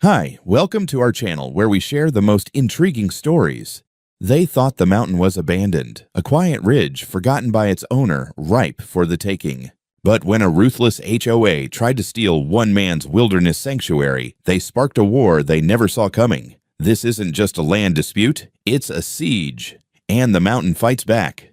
Hi, welcome to our channel where we share the most intriguing stories. They thought the mountain was abandoned, a quiet ridge forgotten by its owner, ripe for the taking. But when a ruthless HOA tried to steal one man's wilderness sanctuary, they sparked a war they never saw coming. This isn't just a land dispute, it's a siege. And the mountain fights back.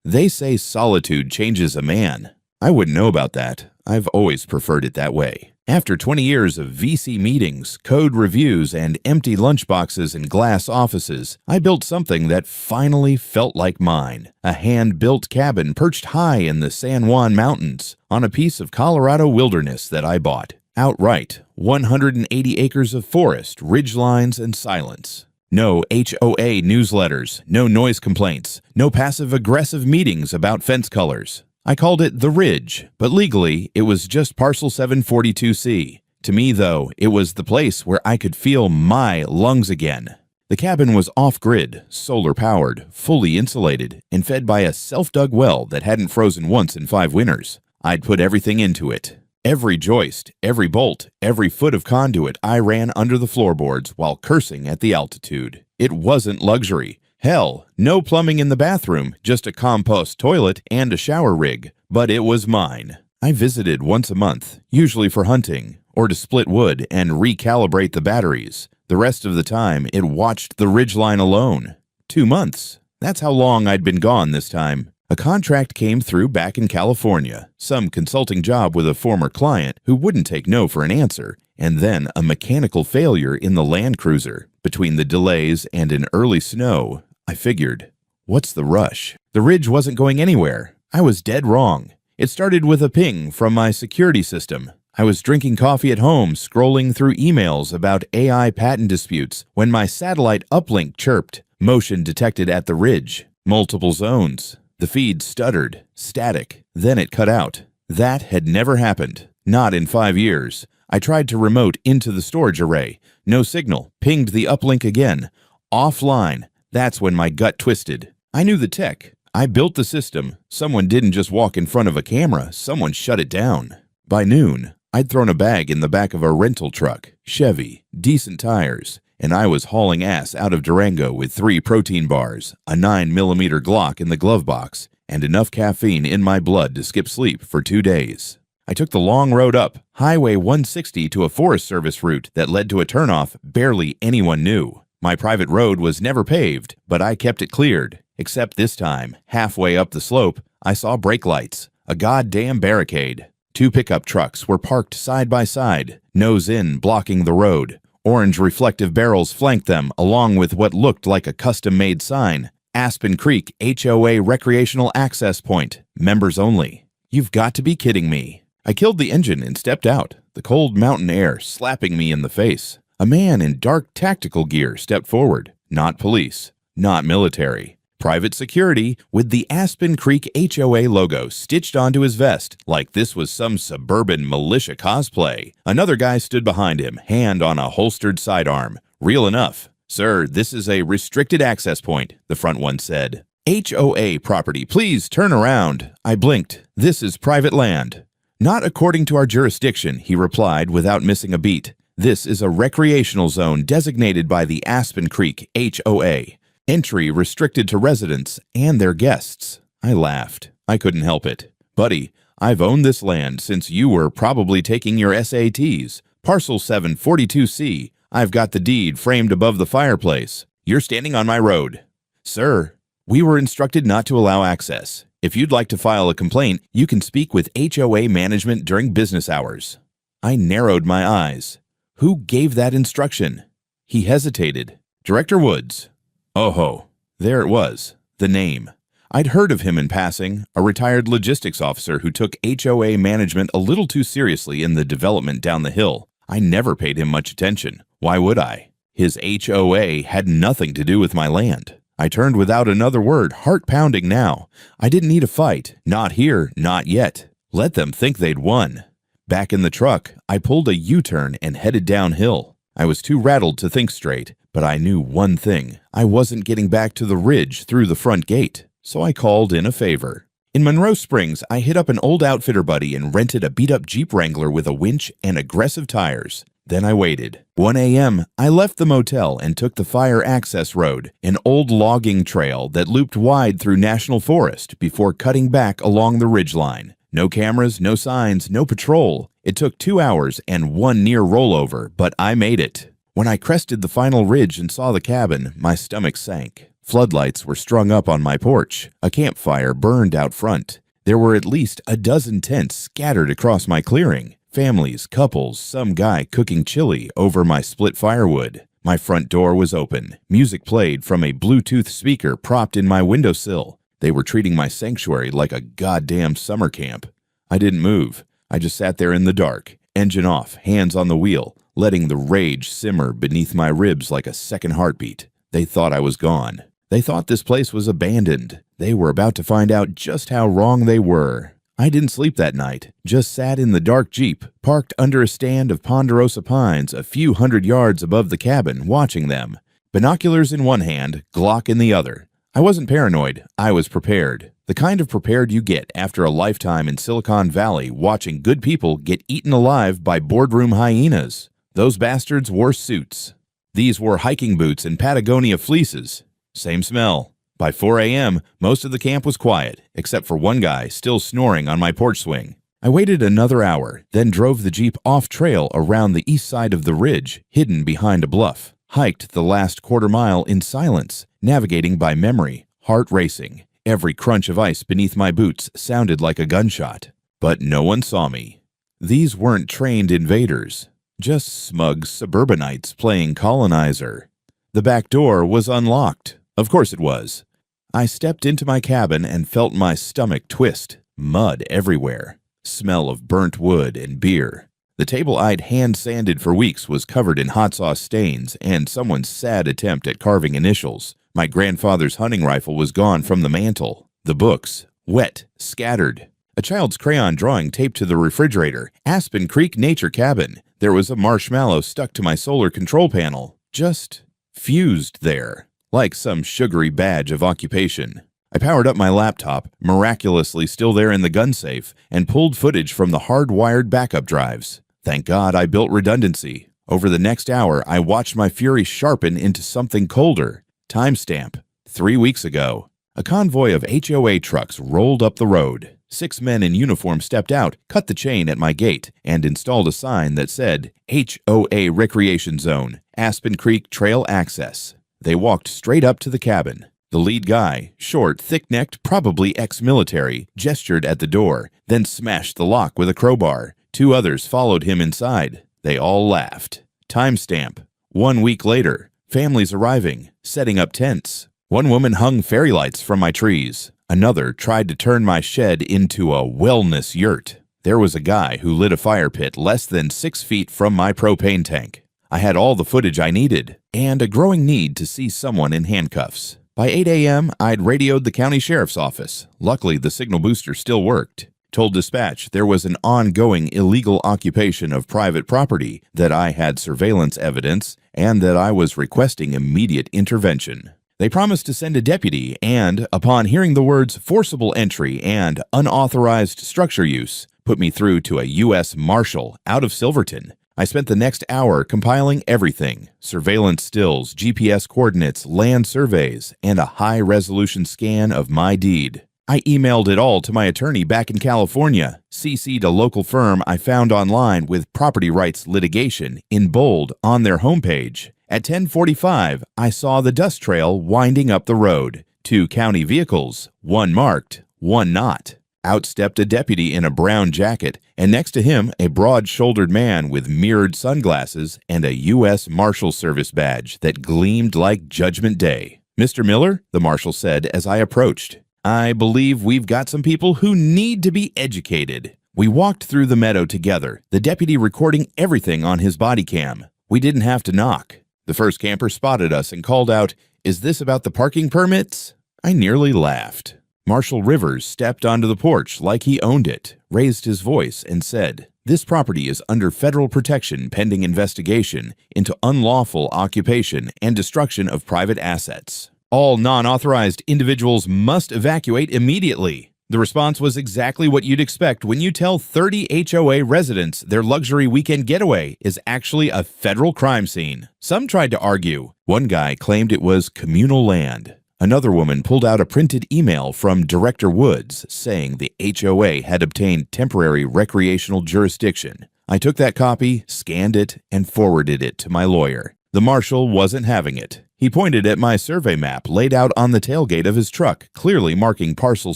They say solitude changes a man. I wouldn't know about that. I've always preferred it that way. After 20 years of VC meetings, code reviews, and empty lunchboxes and glass offices, I built something that finally felt like mine. A hand-built cabin perched high in the San Juan Mountains on a piece of Colorado wilderness that I bought. Outright, 180 acres of forest, ridgelines, and silence. No HOA newsletters, no noise complaints, no passive-aggressive meetings about fence colors. I called it The Ridge, but legally, it was just Parcel 742C. To me, though, it was the place where I could feel my lungs again. The cabin was off-grid, solar-powered, fully insulated, and fed by a self-dug well that hadn't frozen once in 5 winters. I'd put everything into it. Every joist, every bolt, every foot of conduit I ran under the floorboards while cursing at the altitude. It wasn't luxury. Hell, no plumbing in the bathroom, just a compost toilet and a shower rig, but it was mine. I visited once a month, usually for hunting, or to split wood and recalibrate the batteries. The rest of the time, it watched the ridgeline alone. 2 months. That's how long I'd been gone this time. A contract came through back in California, some consulting job with a former client who wouldn't take no for an answer, and then a mechanical failure in the Land Cruiser. Between the delays and an early snow, I figured, what's the rush? The ridge wasn't going anywhere. I was dead wrong. It started with a ping from my security system. I was drinking coffee at home, scrolling through emails about AI patent disputes, when my satellite uplink chirped. Motion detected at the ridge. Multiple zones. The feed stuttered. Static. Then it cut out. That had never happened. Not in 5 years. I tried to remote into the storage array. No signal. Pinged the uplink again. Offline. That's when my gut twisted. I knew the tech. I built the system. Someone didn't just walk in front of a camera. Someone shut it down. By noon, I'd thrown a bag in the back of a rental truck, Chevy, decent tires, and I was hauling ass out of Durango with 3 protein bars, a 9mm Glock in the glove box, and enough caffeine in my blood to skip sleep for 2 days. I took the long road up, Highway 160, to a Forest Service route that led to a turnoff barely anyone knew. My private road was never paved, but I kept it cleared. Except this time, halfway up the slope, I saw brake lights, a goddamn barricade. 2 pickup trucks were parked side by side, nose in, blocking the road. Orange reflective barrels flanked them, along with what looked like a custom-made sign. Aspen Creek HOA Recreational Access Point, members only. You've got to be kidding me. I killed the engine and stepped out, the cold mountain air slapping me in the face. A man in dark tactical gear stepped forward. Not police, not military. Private security with the Aspen Creek HOA logo stitched onto his vest like this was some suburban militia cosplay. Another guy stood behind him, hand on a holstered sidearm. Real enough. Sir, this is a restricted access point, the front one said. HOA property, please turn around. I blinked. This is private land. Not according to our jurisdiction, he replied without missing a beat. This is a recreational zone designated by the Aspen Creek HOA. Entry restricted to residents and their guests. I laughed. I couldn't help it. Buddy, I've owned this land since you were probably taking your SATs. Parcel 742C. I've got the deed framed above the fireplace. You're standing on my road. Sir, we were instructed not to allow access. If you'd like to file a complaint, you can speak with HOA management during business hours. I narrowed my eyes. Who gave that instruction? He hesitated. Director Woods. Oh-ho. There it was. The name. I'd heard of him in passing, a retired logistics officer who took HOA management a little too seriously in the development down the hill. I never paid him much attention. Why would I? His HOA had nothing to do with my land. I turned without another word, heart pounding now. I didn't need a fight. Not here, not yet. Let them think they'd won. Back in the truck, I pulled a U-turn and headed downhill. I was too rattled to think straight, but I knew one thing. I wasn't getting back to the ridge through the front gate, so I called in a favor. In Monroe Springs, I hit up an old outfitter buddy and rented a beat-up Jeep Wrangler with a winch and aggressive tires. Then I waited. 1 a.m., I left the motel and took the fire access road, an old logging trail that looped wide through national forest before cutting back along the ridgeline. No cameras, no signs, no patrol. It took 2 hours and one near rollover, but I made it. When I crested the final ridge and saw the cabin, my stomach sank. Floodlights were strung up on my porch. A campfire burned out front. There were at least a dozen tents scattered across my clearing. Families, couples, some guy cooking chili over my split firewood. My front door was open. Music played from a Bluetooth speaker propped in my windowsill. They were treating my sanctuary like a goddamn summer camp. I didn't move. I just sat there in the dark, engine off, hands on the wheel, letting the rage simmer beneath my ribs like a second heartbeat. They thought I was gone. They thought this place was abandoned. They were about to find out just how wrong they were. I didn't sleep that night, just sat in the dark Jeep, parked under a stand of ponderosa pines a few hundred yards above the cabin, watching them. Binoculars in one hand, Glock in the other. I wasn't paranoid, I was prepared. The kind of prepared you get after a lifetime in Silicon Valley watching good people get eaten alive by boardroom hyenas. Those bastards wore suits. These wore hiking boots and Patagonia fleeces. Same smell. By 4 a.m., most of the camp was quiet, except for one guy still snoring on my porch swing. I waited another hour, then drove the Jeep off-trail around the east side of the ridge, hidden behind a bluff. Hiked the last quarter mile in silence, navigating by memory, heart racing. Every crunch of ice beneath my boots sounded like a gunshot. But no one saw me. These weren't trained invaders, just smug suburbanites playing colonizer. The back door was unlocked. Of course it was. I stepped into my cabin and felt my stomach twist. Mud everywhere. Smell of burnt wood and beer. The table I'd hand-sanded for weeks was covered in hot sauce stains and someone's sad attempt at carving initials. My grandfather's hunting rifle was gone from the mantel. The books, wet, scattered. A child's crayon drawing taped to the refrigerator. Aspen Creek Nature Cabin. There was a marshmallow stuck to my solar control panel. Just fused there, like some sugary badge of occupation. I powered up my laptop, miraculously still there in the gun safe, and pulled footage from the hardwired backup drives. Thank God I built redundancy. Over the next hour, I watched my fury sharpen into something colder. Timestamp. 3 weeks ago. A convoy of HOA trucks rolled up the road. 6 men in uniform stepped out, cut the chain at my gate, and installed a sign that said, HOA Recreation Zone, Aspen Creek Trail Access. They walked straight up to the cabin. The lead guy, short, thick-necked, probably ex-military, gestured at the door, then smashed the lock with a crowbar. 2 others followed him inside. They all laughed. Timestamp. 1 week later. Families arriving, setting up tents. One woman hung fairy lights from my trees. Another tried to turn my shed into a wellness yurt. There was a guy who lit a fire pit less than 6 feet from my propane tank. I had all the footage I needed, and a growing need to see someone in handcuffs. By 8 a.m., I'd radioed the county sheriff's office. Luckily, the signal booster still worked. Told dispatch there was an ongoing illegal occupation of private property, that I had surveillance evidence, and that I was requesting immediate intervention. They promised to send a deputy and, upon hearing the words forcible entry and unauthorized structure use, put me through to a U.S. Marshal out of Silverton. I spent the next hour compiling everything: surveillance stills, GPS coordinates, land surveys, and a high-resolution scan of my deed. I emailed it all to my attorney back in California, CC'd a local firm I found online with property rights litigation in bold on their homepage. At 10:45, I saw the dust trail winding up the road. 2 county vehicles, 1 marked, 1 not. Out stepped a deputy in a brown jacket, and next to him a broad-shouldered man with mirrored sunglasses and a U.S. Marshal Service badge that gleamed like Judgment Day. "Mr. Miller," the marshal said as I approached, "I believe we've got some people who need to be educated." We walked through the meadow together, the deputy recording everything on his body cam. We didn't have to knock. The first camper spotted us and called out, "Is this about the parking permits?" I nearly laughed. Marshal Rivers stepped onto the porch like he owned it, raised his voice, and said, "This property is under federal protection pending investigation into unlawful occupation and destruction of private assets. All non-authorized individuals must evacuate immediately." The response was exactly what you'd expect when you tell 30 HOA residents their luxury weekend getaway is actually a federal crime scene. Some tried to argue. One guy claimed it was communal land. Another woman pulled out a printed email from Director Woods saying the HOA had obtained temporary recreational jurisdiction. I took that copy, scanned it, and forwarded it to my lawyer. The marshal wasn't having it. He pointed at my survey map laid out on the tailgate of his truck, clearly marking Parcel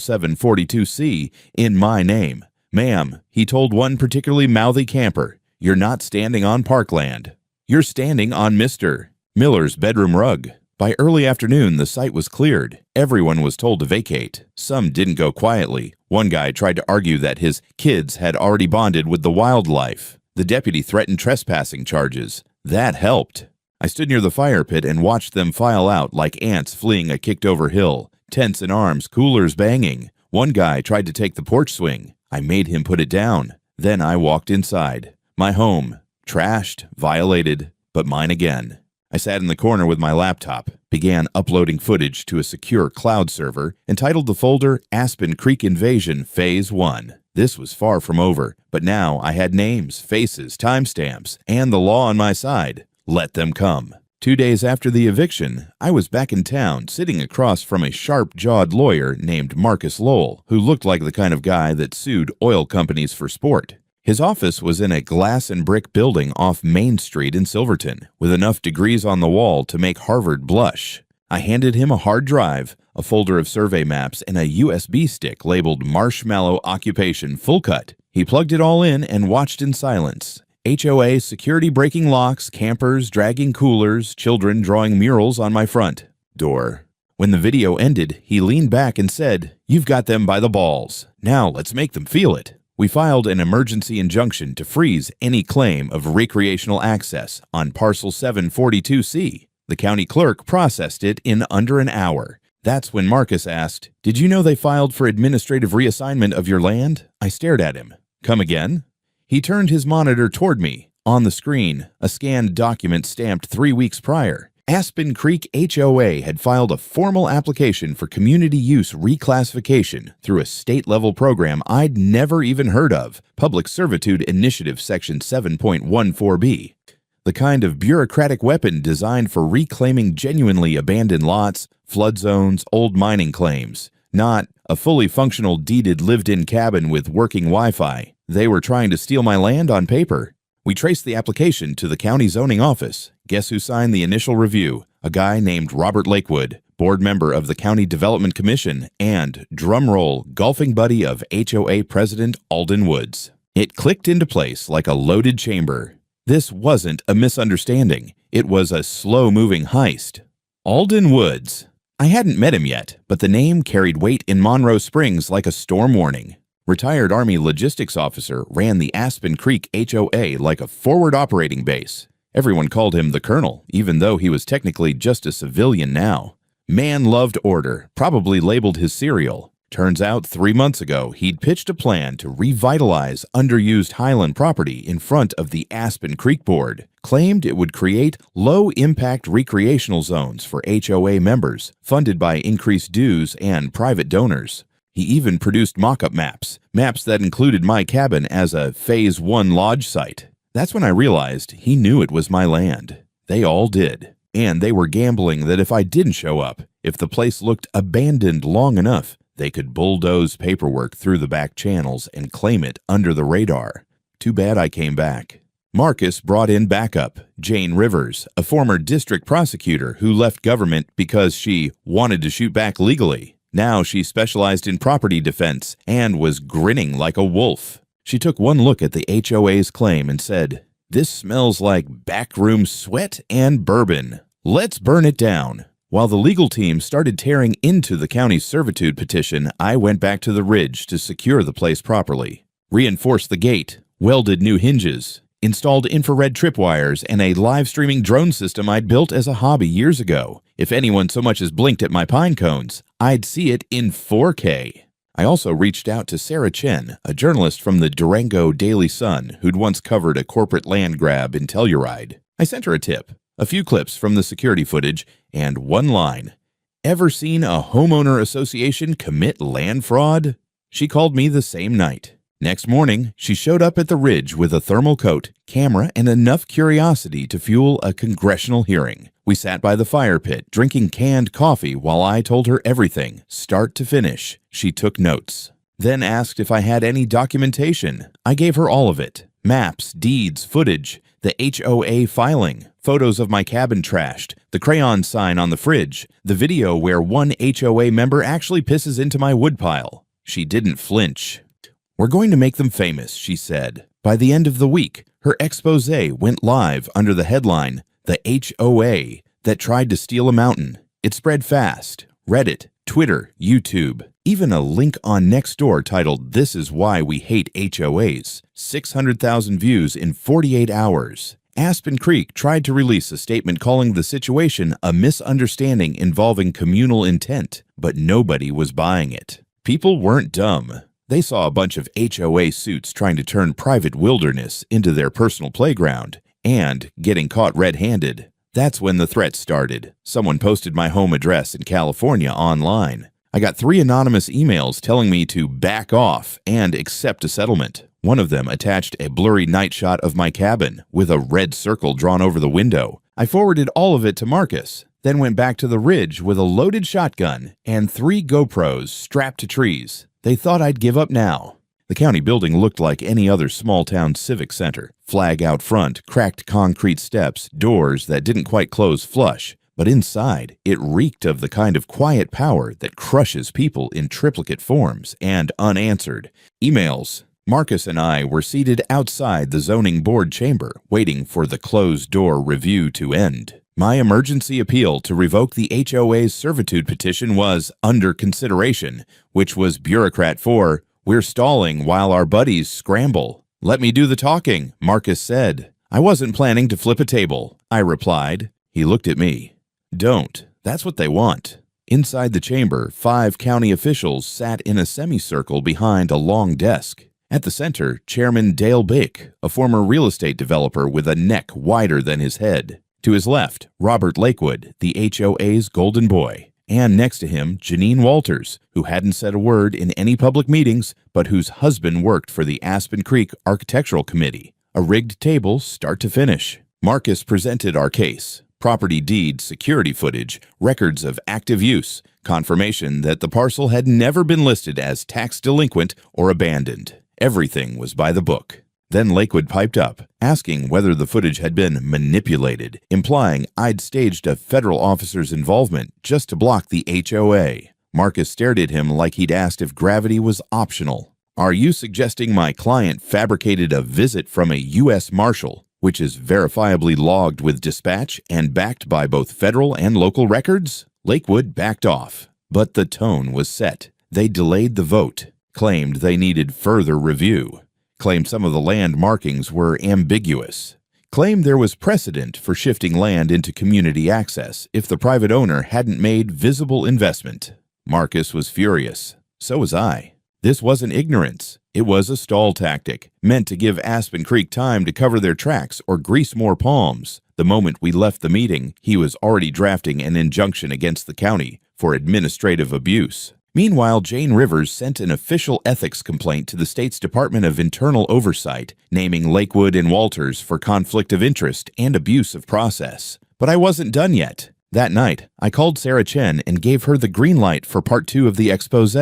742C in my name. Ma'am, he told one particularly mouthy camper, you're not standing on parkland. You're standing on Mr. Miller's bedroom rug. By early afternoon, the site was cleared. Everyone was told to vacate. Some didn't go quietly. One guy tried to argue that his kids had already bonded with the wildlife. The deputy threatened trespassing charges. That helped. I stood near the fire pit and watched them file out like ants fleeing a kicked-over hill. Tents in arms, coolers banging. One guy tried to take the porch swing. I made him put it down. Then I walked inside. My home. Trashed, violated, but mine again. I sat in the corner with my laptop, began uploading footage to a secure cloud server, and titled the folder Aspen Creek Invasion Phase 1. This was far from over, but now I had names, faces, timestamps, and the law on my side. Let them come. 2 days after the eviction, I was back in town, sitting across from a sharp-jawed lawyer named Marcus Lowell, who looked like the kind of guy that sued oil companies for sport. His office was in a glass and brick building off Main Street in Silverton, with enough degrees on the wall to make Harvard blush. I handed him a hard drive, a folder of survey maps, and a USB stick labeled Marshmallow Occupation Full Cut. He plugged it all in and watched in silence. HOA security breaking locks, campers dragging coolers, children drawing murals on my front door. When the video ended, he leaned back and said, "You've got them by the balls. Now let's make them feel it." We filed an emergency injunction to freeze any claim of recreational access on Parcel 742C. The county clerk processed it in under an hour. That's when Marcus asked, "Did you know they filed for administrative reassignment of your land?" I stared at him. "Come again?" He turned his monitor toward me. On the screen, a scanned document stamped 3 weeks prior. Aspen Creek HOA had filed a formal application for community use reclassification through a state-level program I'd never even heard of, Public Servitude Initiative Section 7.14b. The kind of bureaucratic weapon designed for reclaiming genuinely abandoned lots, flood zones, old mining claims. Not a fully functional deeded lived-in cabin with working Wi-Fi. They were trying to steal my land on paper. We traced the application to the county zoning office. Guess who signed the initial review? A guy named Robert Lakewood, board member of the County Development Commission and, drumroll, golfing buddy of HOA President Alden Woods. It clicked into place like a loaded chamber. This wasn't a misunderstanding. It was a slow-moving heist. Alden Woods. I hadn't met him yet, but the name carried weight in Monroe Springs like a storm warning. Retired Army logistics officer, ran the Aspen Creek HOA like a forward operating base. Everyone called him the Colonel, even though he was technically just a civilian now. Man loved order, probably labeled his cereal. Turns out 3 months ago, he'd pitched a plan to revitalize underused Highland property in front of the Aspen Creek Board, claimed it would create low-impact recreational zones for HOA members, funded by increased dues and private donors. He even produced mock-up maps that included my cabin as a Phase 1 lodge site. That's when I realized he knew it was my land. They all did. And they were gambling that if I didn't show up, if the place looked abandoned long enough, they could bulldoze paperwork through the back channels and claim it under the radar. Too bad I came back. Marcus brought in backup, Jane Rivers, a former district prosecutor who left government because she wanted to shoot back legally. Now she specialized in property defense and was grinning like a wolf. She took one look at the HOA's claim and said, "This smells like backroom sweat and bourbon. Let's burn it down." While the legal team started tearing into the county's servitude petition, I went back to the ridge to secure the place properly. Reinforced the gate, welded new hinges, installed infrared tripwires and a live-streaming drone system I'd built as a hobby years ago. If anyone so much as blinked at my pine cones, I'd see it in 4K. I also reached out to Sarah Chen, a journalist from the Durango Daily Sun who'd once covered a corporate land grab in Telluride. I sent her a tip, a few clips from the security footage, and one line. "Ever seen a homeowner association commit land fraud?" She called me the same night. Next morning, she showed up at the Ridge with a thermal coat, camera, and enough curiosity to fuel a congressional hearing. We sat by the fire pit, drinking canned coffee while I told her everything, start to finish. She took notes. Then asked if I had any documentation. I gave her all of it. Maps, deeds, footage, the HOA filing, photos of my cabin trashed, the crayon sign on the fridge, the video where one HOA member actually pisses into my woodpile. She didn't flinch. "We're going to make them famous," she said. By the end of the week, her expose went live under the headline, "The HOA That Tried to Steal a Mountain." It spread fast. Reddit, Twitter, YouTube. Even a link on Nextdoor titled, "This is Why We Hate HOAs." 600,000 views in 48 hours. Aspen Creek tried to release a statement calling the situation a misunderstanding involving communal intent, but nobody was buying it. People weren't dumb. They saw a bunch of HOA suits trying to turn private wilderness into their personal playground and getting caught red-handed. That's when the threat started. Someone posted my home address in California online. I got 3 anonymous emails telling me to back off and accept a settlement. One of them attached a blurry night shot of my cabin with a red circle drawn over the window. I forwarded all of it to Marcus, then went back to the Ridge with a loaded shotgun and 3 GoPros strapped to trees. They thought I'd give up now. The county building looked like any other small-town civic center. Flag out front, cracked concrete steps, doors that didn't quite close flush. But inside, it reeked of the kind of quiet power that crushes people in triplicate forms and unanswered. Emails. Marcus and I were seated outside the zoning board chamber, waiting for the closed-door review to end. My emergency appeal to revoke the HOA's servitude petition was under consideration, which was bureaucrat for, "We're stalling while our buddies scramble." "Let me do the talking," Marcus said. "I wasn't planning to flip a table," I replied. He looked at me. "Don't. That's what they want." Inside the chamber, 5 county officials sat in a semicircle behind a long desk. At the center, Chairman Dale Bake, a former real estate developer with a neck wider than his head. To his left, Robert Lakewood, the HOA's golden boy. And next to him, Janine Walters, who hadn't said a word in any public meetings, but whose husband worked for the Aspen Creek Architectural Committee. A rigged table, start to finish. Marcus presented our case. Property deed, security footage, records of active use, confirmation that the parcel had never been listed as tax delinquent or abandoned. Everything was by the book. Then Lakewood piped up, asking whether the footage had been manipulated, implying I'd staged a federal officer's involvement just to block the HOA. Marcus stared at him like he'd asked if gravity was optional. "Are you suggesting my client fabricated a visit from a U.S. Marshal, which is verifiably logged with dispatch and backed by both federal and local records?" Lakewood backed off, but the tone was set. They delayed the vote, claimed they needed further review, claimed some of the land markings were ambiguous, claimed there was precedent for shifting land into community access if the private owner hadn't made visible investment. Marcus was furious. So was I. This wasn't ignorance. It was a stall tactic, meant to give Aspen Creek time to cover their tracks or grease more palms. The moment we left the meeting, he was already drafting an injunction against the county for administrative abuse. Meanwhile, Jane Rivers sent an official ethics complaint to the state's Department of Internal Oversight, naming Lakewood and Walters for conflict of interest and abuse of process. But I wasn't done yet. That night, I called Sarah Chen and gave her the green light for part 2 of the expose.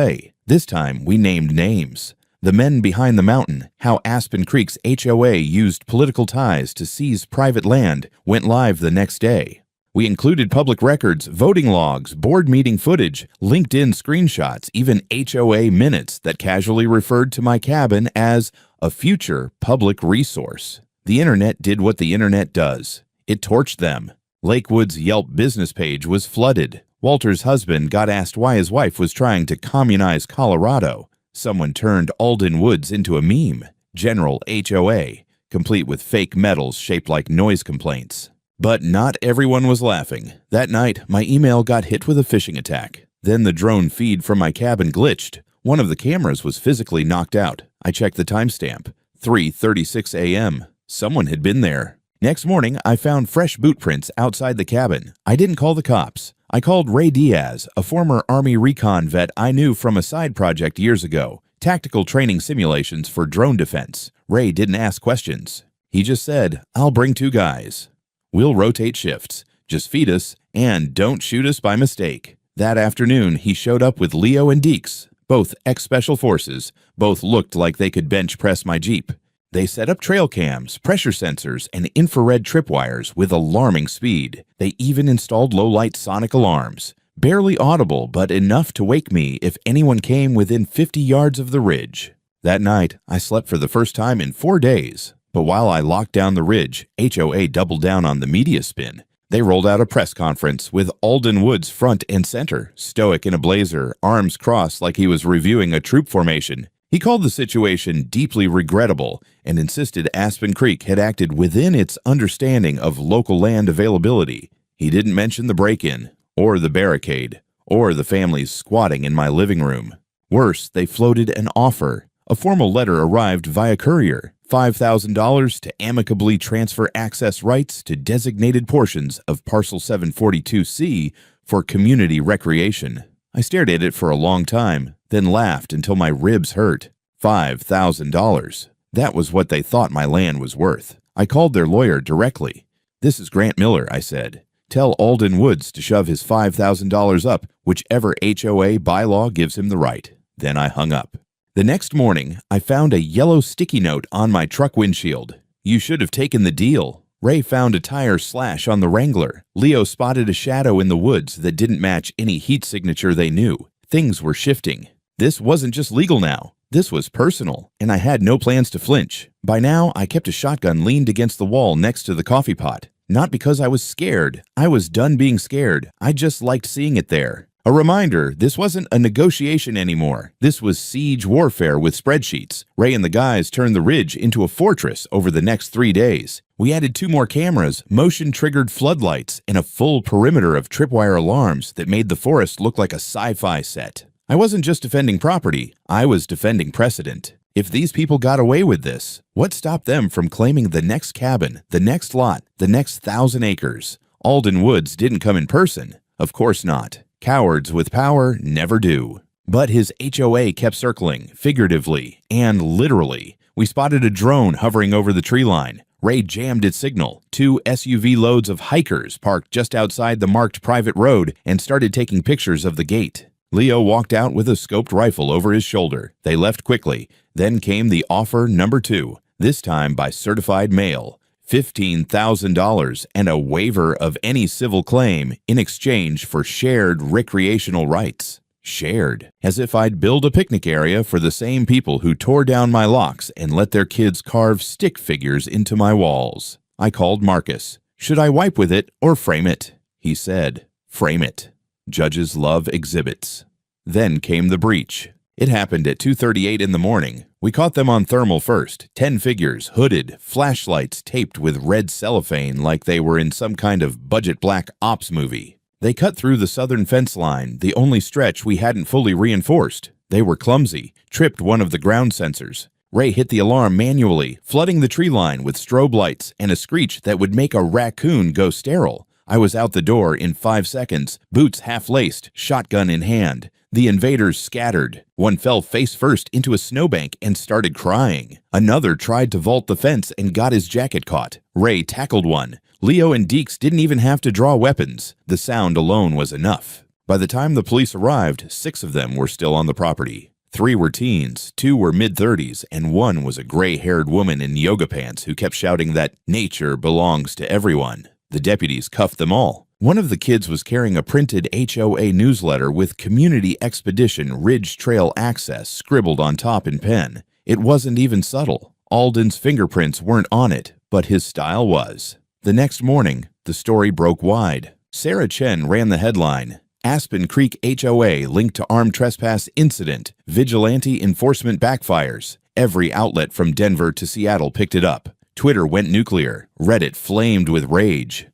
This time, we named names. The Men Behind the Mountain, how Aspen Creek's HOA used political ties to seize private land, went live the next day. We included public records, voting logs, board meeting footage, LinkedIn screenshots, even HOA minutes that casually referred to my cabin as a future public resource. The internet did what the internet does. It torched them. Lakewood's Yelp business page was flooded. Walter's husband got asked why his wife was trying to communize Colorado. Someone turned Alden Woods into a meme, General HOA, complete with fake medals shaped like noise complaints. But not everyone was laughing. That night, my email got hit with a phishing attack. Then the drone feed from my cabin glitched. One of the cameras was physically knocked out. I checked the timestamp, 3:36 a.m. Someone had been there. Next morning, I found fresh boot prints outside the cabin. I didn't call the cops. I called Ray Diaz, a former Army recon vet I knew from a side project years ago, Tactical training simulations for drone defense. Ray didn't ask questions. He just said, "I'll bring 2 guys. We'll rotate shifts. Just feed us and don't shoot us by mistake." That afternoon, he showed up with Leo and Deeks, both ex-Special Forces. Both looked like they could bench press my Jeep. They set up trail cams, pressure sensors, and infrared tripwires with alarming speed. They even installed low-light sonic alarms. Barely audible, but enough to wake me if anyone came within 50 yards of the ridge. That night, I slept for the first time in 4 days. But while I locked down the ridge, HOA doubled down on the media spin. They rolled out a press conference with Alden Woods front and center, stoic in a blazer, arms crossed like he was reviewing a troop formation. He called the situation deeply regrettable and insisted Aspen Creek had acted within its understanding of local land availability. He didn't mention the break-in, or the barricade, or the families squatting in my living room. Worse, they floated an offer. A formal letter arrived via courier, $5,000 to amicably transfer access rights to designated portions of Parcel 742C for community recreation. I stared at it for a long time, then laughed until my ribs hurt. $5,000. That was what they thought my land was worth. I called their lawyer directly. "This is Grant Miller," I said. "Tell Alden Woods to shove his $5,000 up, whichever HOA bylaw gives him the right." Then I hung up. The next morning, I found a yellow sticky note on my truck windshield. "You should have taken the deal." Ray found a tire slash on the Wrangler. Leo spotted a shadow in the woods that didn't match any heat signature they knew. Things were shifting. This wasn't just legal now. This was personal, and I had no plans to flinch. By now, I kept a shotgun leaned against the wall next to the coffee pot. Not because I was scared. I was done being scared. I just liked seeing it there. A reminder, this wasn't a negotiation anymore. This was siege warfare with spreadsheets. Ray and the guys turned the ridge into a fortress over the next 3 days. We added 2 more cameras, motion-triggered floodlights, and a full perimeter of tripwire alarms that made the forest look like a sci-fi set. I wasn't just defending property, I was defending precedent. If these people got away with this, what stopped them from claiming the next cabin, the next lot, the next 1,000 acres? Alden Woods didn't come in person. Of course not. Cowards with power never do. But his HOA kept circling, figuratively and literally. We spotted a drone hovering over the tree line. Ray jammed its signal. 2 SUV loads of hikers parked just outside the marked private road and started taking pictures of the gate. Leo walked out with a scoped rifle over his shoulder. They left quickly. Then came the offer number 2, this time by certified mail. $15,000 and a waiver of any civil claim in exchange for shared recreational rights. Shared. As if I'd build a picnic area for the same people who tore down my locks and let their kids carve stick figures into my walls. I called Marcus. Should I wipe with it or frame it? He said, "Frame it. Judges love exhibits." Then came the breach. It happened at 2:38 in the morning. We caught them on thermal first. 10 figures, hooded, flashlights taped with red cellophane like they were in some kind of budget black ops movie. They cut through the southern fence line, the only stretch we hadn't fully reinforced. They were clumsy, tripped one of the ground sensors. Ray hit the alarm manually, flooding the tree line with strobe lights and a screech that would make a raccoon go sterile. I was out the door in 5 seconds, boots half-laced, shotgun in hand. The invaders scattered. One fell face first into a snowbank and started crying. Another tried to vault the fence and got his jacket caught. Ray tackled one. Leo and Deeks didn't even have to draw weapons. The sound alone was enough. By the time the police arrived, 6 of them were still on the property. 3 were teens, 2 were mid-30s, and 1 was a gray-haired woman in yoga pants who kept shouting that nature belongs to everyone. The deputies cuffed them all. One of the kids was carrying a printed HOA newsletter with Community Expedition Ridge Trail Access scribbled on top in pen. It wasn't even subtle. Alden's fingerprints weren't on it, but his style was. The next morning, the story broke wide. Sarah Chen ran the headline, "Aspen Creek HOA linked to armed trespass incident. Vigilante enforcement backfires." Every outlet from Denver to Seattle picked it up. Twitter went nuclear. Reddit flamed with rage.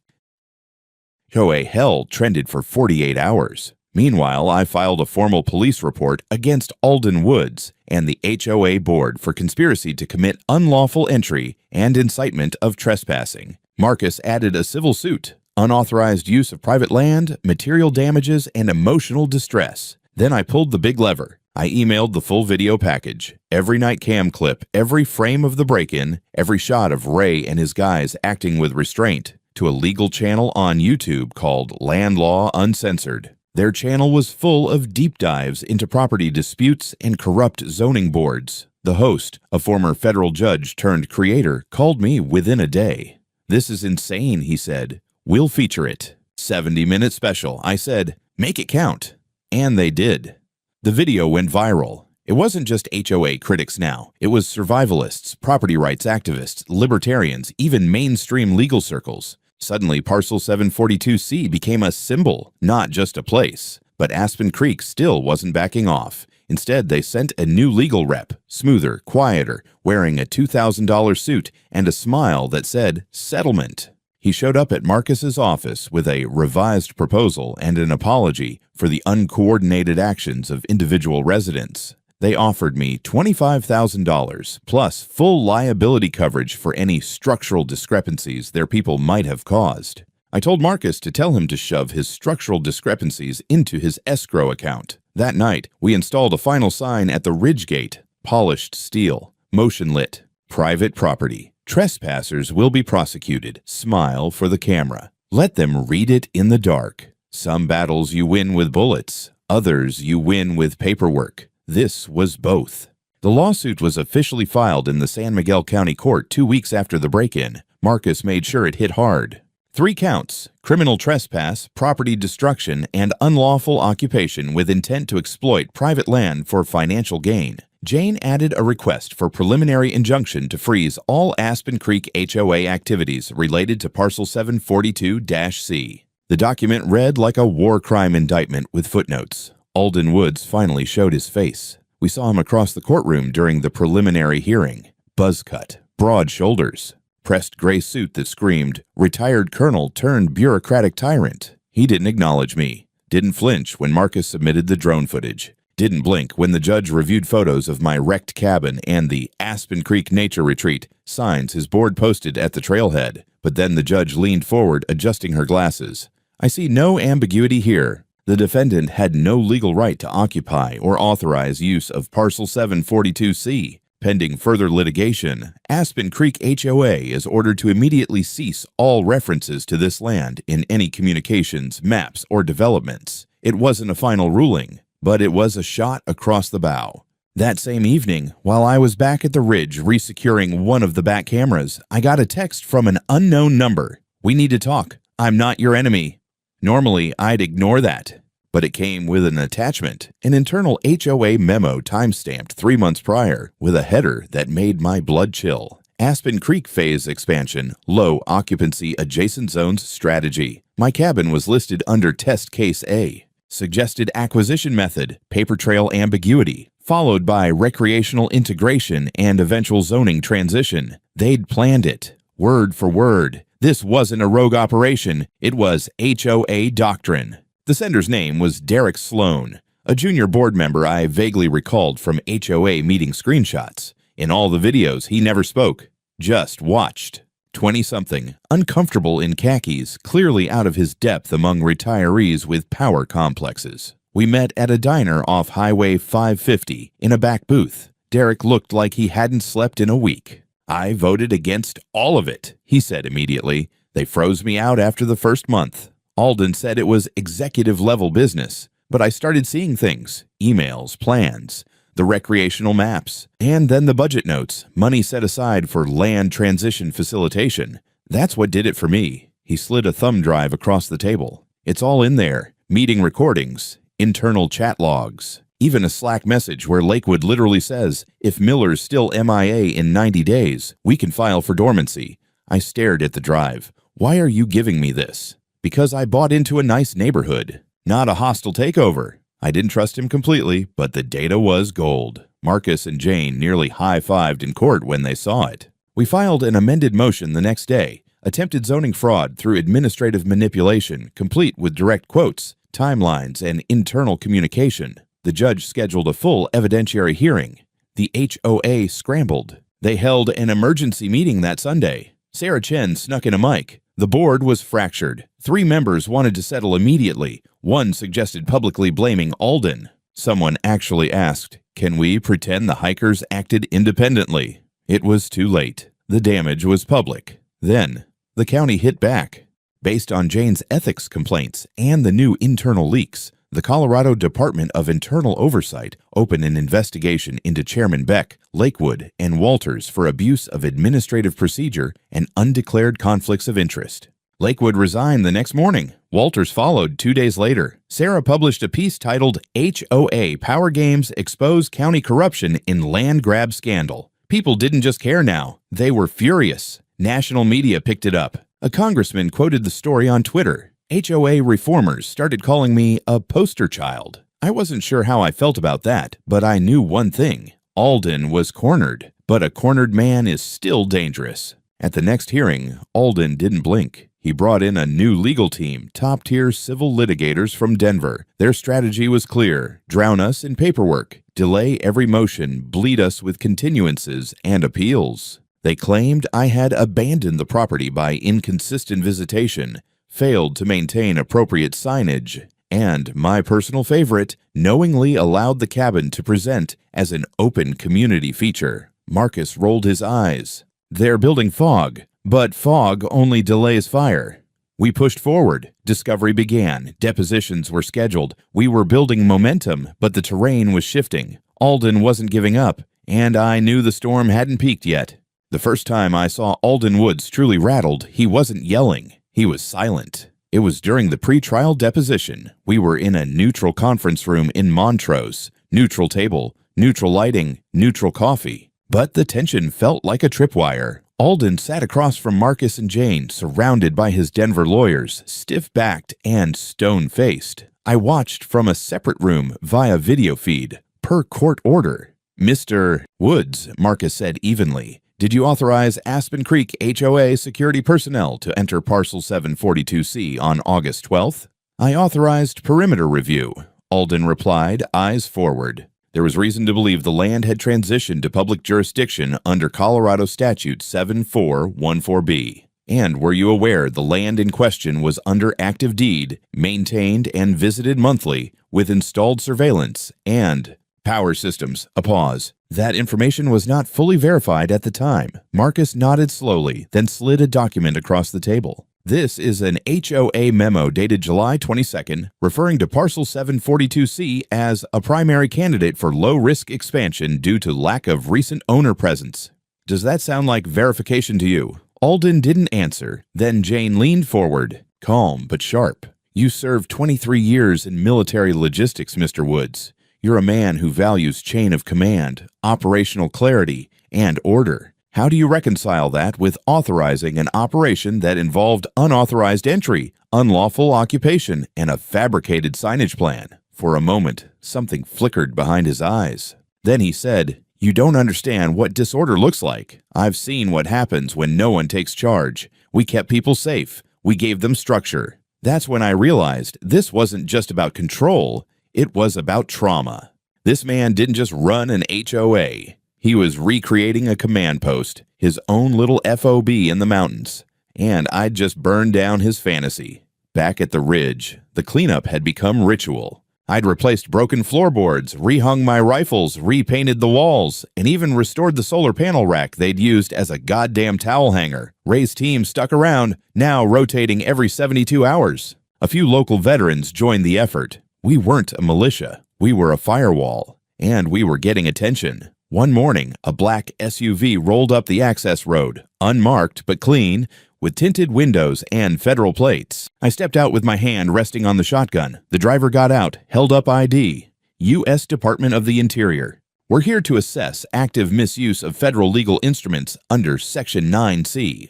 HOA hell trended for 48 hours. Meanwhile, I filed a formal police report against Alden Woods and the HOA board for conspiracy to commit unlawful entry and incitement of trespassing. Marcus added a civil suit, unauthorized use of private land, material damages, and emotional distress. Then I pulled the big lever. I emailed the full video package, every night cam clip, every frame of the break-in, every shot of Ray and his guys acting with restraint, to a legal channel on YouTube called Land Law Uncensored. Their channel was full of deep dives into property disputes and corrupt zoning boards. The host, a former federal judge turned creator, called me within a day. "This is insane," he said. "We'll feature it." 70-minute special. I said, "Make it count." And they did. The video went viral. It wasn't just HOA critics now. It was survivalists, property rights activists, libertarians, even mainstream legal circles. Suddenly, Parcel 742C became a symbol, not just a place. But Aspen Creek still wasn't backing off. Instead, they sent a new legal rep, smoother, quieter, wearing a $2,000 suit and a smile that said, "Settlement." He showed up at Marcus's office with a revised proposal and an apology for the uncoordinated actions of individual residents. They offered me $25,000 plus full liability coverage for any structural discrepancies their people might have caused. I told Marcus to tell him to shove his structural discrepancies into his escrow account. That night, we installed a final sign at the ridge gate, polished steel, motion lit, private property. Trespassers will be prosecuted. Smile for the camera. Let them read it in the dark. Some battles you win with bullets, others you win with paperwork. This was both. The lawsuit was officially filed in the San Miguel County Court 2 weeks after the break-in. Marcus made sure it hit hard. 3 counts: criminal trespass, property destruction, and unlawful occupation with intent to exploit private land for financial gain. Jane added a request for preliminary injunction to freeze all Aspen Creek HOA activities related to Parcel 742-C. The document read like a war crime indictment with footnotes. Alden Woods finally showed his face. We saw him across the courtroom during the preliminary hearing. Buzz cut, broad shoulders, pressed gray suit that screamed, "Retired Colonel turned bureaucratic tyrant." He didn't acknowledge me, didn't flinch when Marcus submitted the drone footage, didn't blink when the judge reviewed photos of my wrecked cabin and the Aspen Creek Nature Retreat signs his board posted at the trailhead. But then the judge leaned forward, adjusting her glasses. "I see no ambiguity here. The defendant had no legal right to occupy or authorize use of Parcel 742C. Pending further litigation, Aspen Creek HOA is ordered to immediately cease all references to this land in any communications, maps, or developments." It wasn't a final ruling, but it was a shot across the bow. That same evening, while I was back at the ridge resecuring one of the back cameras, I got a text from an unknown number. "We need to talk. I'm not your enemy." Normally, I'd ignore that, but it came with an attachment, an internal HOA memo timestamped 3 months prior, with a header that made my blood chill. Aspen Creek Phase Expansion, Low Occupancy Adjacent Zones Strategy. My cabin was listed under Test Case A. Suggested acquisition method, paper trail ambiguity, followed by recreational integration and eventual zoning transition. They'd planned it, word for word. This wasn't a rogue operation, it was HOA doctrine. The sender's name was Derek Sloan, a junior board member I vaguely recalled from HOA meeting screenshots. In all the videos, he never spoke, just watched. 20-something, uncomfortable in khakis, clearly out of his depth among retirees with power complexes. We met at a diner off Highway 550 in a back booth. Derek looked like he hadn't slept in a week. "I voted against all of it," he said immediately. "They froze me out after the first month." Alden said it was executive-level business, but I started seeing things, emails, plans, the recreational maps, and then the budget notes, money set aside for land transition facilitation. That's what did it for me. He slid a thumb drive across the table. It's all in there, meeting recordings, internal chat logs, even a Slack message where Lakewood literally says, "If Miller's still MIA in 90 days, we can file for dormancy." I stared at the drive. "Why are you giving me this?" "Because I bought into a nice neighborhood, not a hostile takeover." I didn't trust him completely, but the data was gold. Marcus and Jane nearly high-fived in court when they saw it. We filed an amended motion the next day, attempted zoning fraud through administrative manipulation, complete with direct quotes, timelines, and internal communication. The judge scheduled a full evidentiary hearing. The HOA scrambled. They held an emergency meeting that Sunday. Sarah Chen snuck in a mic. The board was fractured. 3 members wanted to settle immediately. One suggested publicly blaming Alden. Someone actually asked, "Can we pretend the hikers acted independently?" It was too late. The damage was public. Then, the county hit back. Based on Jane's ethics complaints and the new internal leaks, the Colorado Department of Internal Oversight opened an investigation into Chairman Beck, Lakewood, and Walters for abuse of administrative procedure and undeclared conflicts of interest. Lakewood resigned the next morning. Walters followed 2 days later. Sarah published a piece titled HOA Power Games Expose County Corruption in Land Grab Scandal. People didn't just care now. They were furious. National media picked it up. A congressman quoted the story on Twitter. HOA reformers started calling me a poster child. I wasn't sure how I felt about that, but I knew one thing. Alden was cornered, but a cornered man is still dangerous. At the next hearing, Alden didn't blink. He brought in a new legal team, top-tier civil litigators from Denver. Their strategy was clear: drown us in paperwork, delay every motion, bleed us with continuances and appeals. They claimed I had abandoned the property by inconsistent visitation, failed to maintain appropriate signage, and, my personal favorite, knowingly allowed the cabin to present as an open community feature. Marcus rolled his eyes. They're building fog, but fog only delays fire. We pushed forward. Discovery began. Depositions were scheduled. We were building momentum, but the terrain was shifting. Alden wasn't giving up, and I knew the storm hadn't peaked yet. The first time I saw Alden Woods truly rattled, he wasn't yelling. He was silent. It was during the pre-trial deposition. We were in a neutral conference room in Montrose. Neutral table, neutral lighting, neutral coffee. But the tension felt like a tripwire. Alden sat across from Marcus and Jane, surrounded by his Denver lawyers, stiff-backed and stone-faced. I watched from a separate room via video feed, per court order. "Mr. Woods," Marcus said evenly, "did you authorize Aspen Creek HOA security personnel to enter Parcel 742C on August 12th? "I authorized perimeter review," Alden replied, eyes forward. There was reason to believe the land had transitioned to public jurisdiction under Colorado Statute 7414B. "And were you aware the land in question was under active deed, maintained and visited monthly, with installed surveillance and power systems?" A pause. "That information was not fully verified at the time." Marcus nodded slowly, then slid a document across the table. "This is an HOA memo dated July 22nd, referring to Parcel 742C as a primary candidate for low-risk expansion due to lack of recent owner presence. Does that sound like verification to you?" Alden didn't answer. Then Jane leaned forward, calm but sharp. "You served 23 years in military logistics, Mr. Woods. You're a man who values chain of command, operational clarity, and order. How do you reconcile that with authorizing an operation that involved unauthorized entry, unlawful occupation, and a fabricated signage plan?" For a moment, something flickered behind his eyes. Then he said, "You don't understand what disorder looks like. I've seen what happens when no one takes charge. We kept people safe. We gave them structure. That's when I realized this wasn't just about control. It was about trauma. This man didn't just run an HOA. He was recreating a command post, his own little FOB in the mountains. And I'd just burned down his fantasy. Back at the ridge, the cleanup had become ritual. I'd replaced broken floorboards, rehung my rifles, repainted the walls, and even restored the solar panel rack they'd used as a goddamn towel hanger. Ray's team stuck around, now rotating every 72 hours. A few local veterans joined the effort. We weren't a militia. We were a firewall. And we were getting attention. One morning, a black SUV rolled up the access road, unmarked but clean, with tinted windows and federal plates. I stepped out with my hand resting on the shotgun. The driver got out, held up ID. U.S. Department of the Interior. "We're here to assess active misuse of federal legal instruments under Section 9C.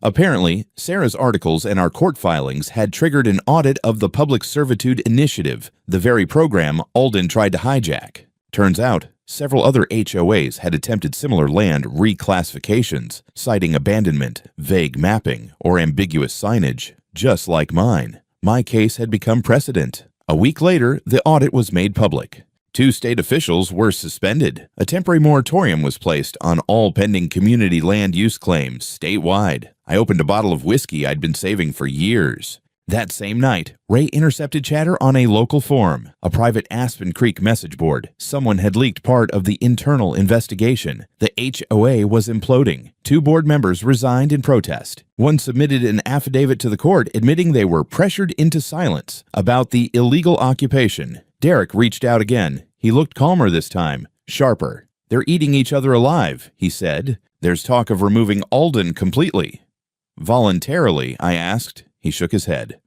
Apparently, Sarah's articles and our court filings had triggered an audit of the Public Servitude Initiative, the very program Alden tried to hijack. Turns out, several other HOAs had attempted similar land reclassifications, citing abandonment, vague mapping, or ambiguous signage, just like mine. My case had become precedent. A week later, the audit was made public. 2 state officials were suspended. A temporary moratorium was placed on all pending community land use claims statewide. I opened a bottle of whiskey I'd been saving for years. That same night, Ray intercepted chatter on a local forum, a private Aspen Creek message board. Someone had leaked part of the internal investigation. The HOA was imploding. 2 board members resigned in protest. One submitted an affidavit to the court admitting they were pressured into silence about the illegal occupation. Derek reached out again. He looked calmer this time, sharper. "They're eating each other alive," he said. "There's talk of removing Alden completely." "Voluntarily?" I asked. He shook his head.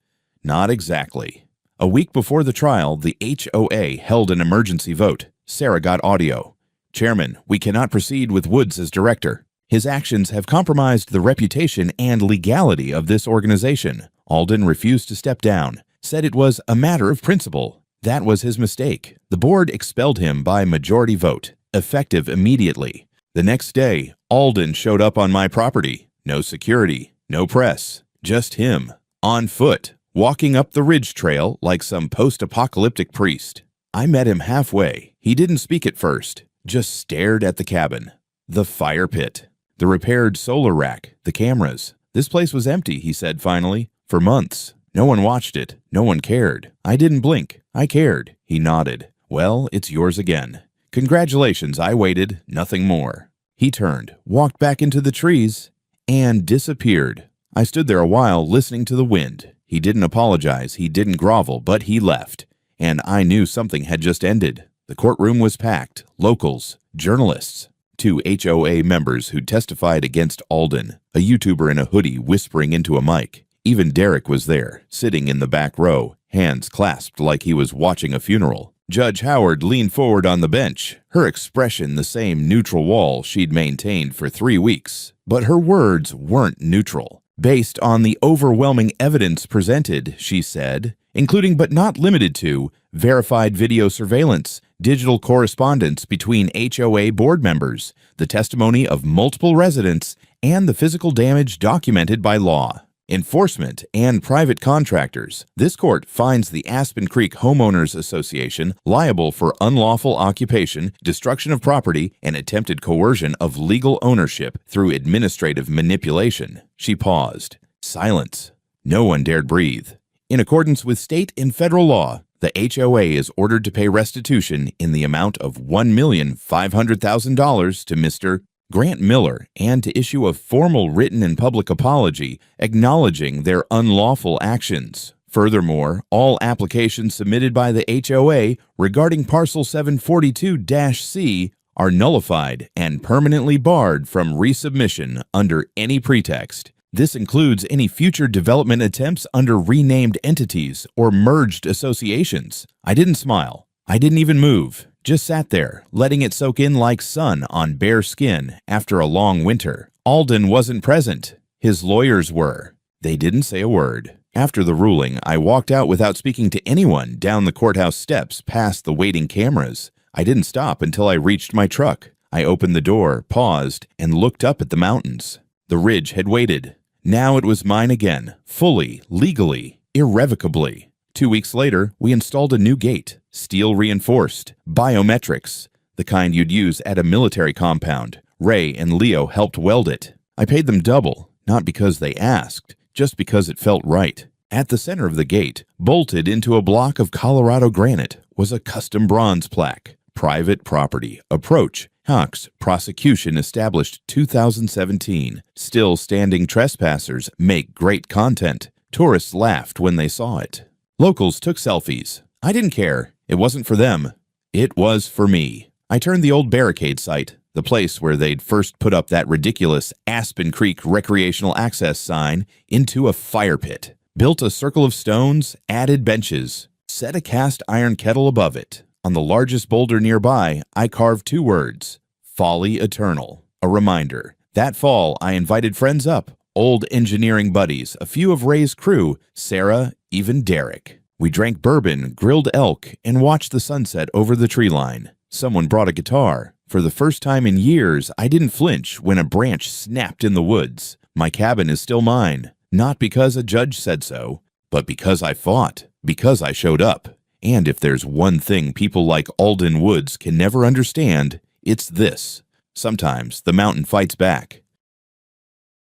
"Not exactly." A week before the trial, the HOA held an emergency vote. Sarah got audio. "Chairman, we cannot proceed with Woods as director. His actions have compromised the reputation and legality of this organization." Alden refused to step down, said it was a matter of principle. That was his mistake. The board expelled him by majority vote, effective immediately. The next day, Alden showed up on my property. No security, no press, just him. On foot, walking up the ridge trail like some post-apocalyptic priest. I met him halfway. He didn't speak at first, just stared at the cabin. The fire pit, the repaired solar rack, the cameras. "This place was empty," he said finally, "for months. No one watched it. No one cared. I didn't blink. I cared." He nodded. "Well, it's yours again." "Congratulations, I waited. Nothing more." He turned, walked back into the trees, and disappeared. I stood there a while listening to the wind. He didn't apologize, he didn't grovel, but he left. And I knew something had just ended. The courtroom was packed. Locals, journalists, 2 HOA members who testified against Alden, a YouTuber in a hoodie whispering into a mic. Even Derek was there, sitting in the back row, hands clasped like he was watching a funeral. Judge Howard leaned forward on the bench, her expression the same neutral wall she'd maintained for 3 weeks. But her words weren't neutral. "Based on the overwhelming evidence presented," she said, "including but not limited to verified video surveillance, digital correspondence between HOA board members, the testimony of multiple residents, and the physical damage documented by law, enforcement, and private contractors, this court finds the Aspen Creek Homeowners Association liable for unlawful occupation, destruction of property, and attempted coercion of legal ownership through administrative manipulation." She paused. Silence. No one dared breathe. "In accordance with state and federal law, the HOA is ordered to pay restitution in the amount of $1,500,000 to Mr. Grant Miller and to issue a formal written and public apology acknowledging their unlawful actions. Furthermore, all applications submitted by the HOA regarding Parcel 742-C are nullified and permanently barred from resubmission under any pretext. This includes any future development attempts under renamed entities or merged associations." I didn't smile. I didn't even move. Just sat there, letting it soak in like sun on bare skin after a long winter. Alden wasn't present. His lawyers were. They didn't say a word. After the ruling, I walked out without speaking to anyone down the courthouse steps past the waiting cameras. I didn't stop until I reached my truck. I opened the door, paused, and looked up at the mountains. The ridge had waited. Now it was mine again, fully, legally, irrevocably. 2 weeks later, we installed a new gate, steel reinforced, biometrics, the kind you'd use at a military compound. Ray and Leo helped weld it. I paid them double, not because they asked, just because it felt right. At the center of the gate, bolted into a block of Colorado granite, was a custom bronze plaque. Private property. Approach. Hawks. Prosecution established 2017. Still standing trespassers make great content. Tourists laughed when they saw it. Locals took selfies. I didn't care. It wasn't for them. It was for me. I turned the old barricade site, the place where they'd first put up that ridiculous Aspen Creek recreational access sign, into a fire pit. Built a circle of stones, added benches, set a cast iron kettle above it. On the largest boulder nearby, I carved 2 words, Folly Eternal, a reminder. That fall, I invited friends up, old engineering buddies, a few of Ray's crew, Sarah, even Derek. We drank bourbon, grilled elk, and watched the sunset over the tree line. Someone brought a guitar. For the first time in years, I didn't flinch when a branch snapped in the woods. My cabin is still mine, not because a judge said so, but because I fought, because I showed up. And if there's one thing people like Alden Woods can never understand, it's this. Sometimes the mountain fights back.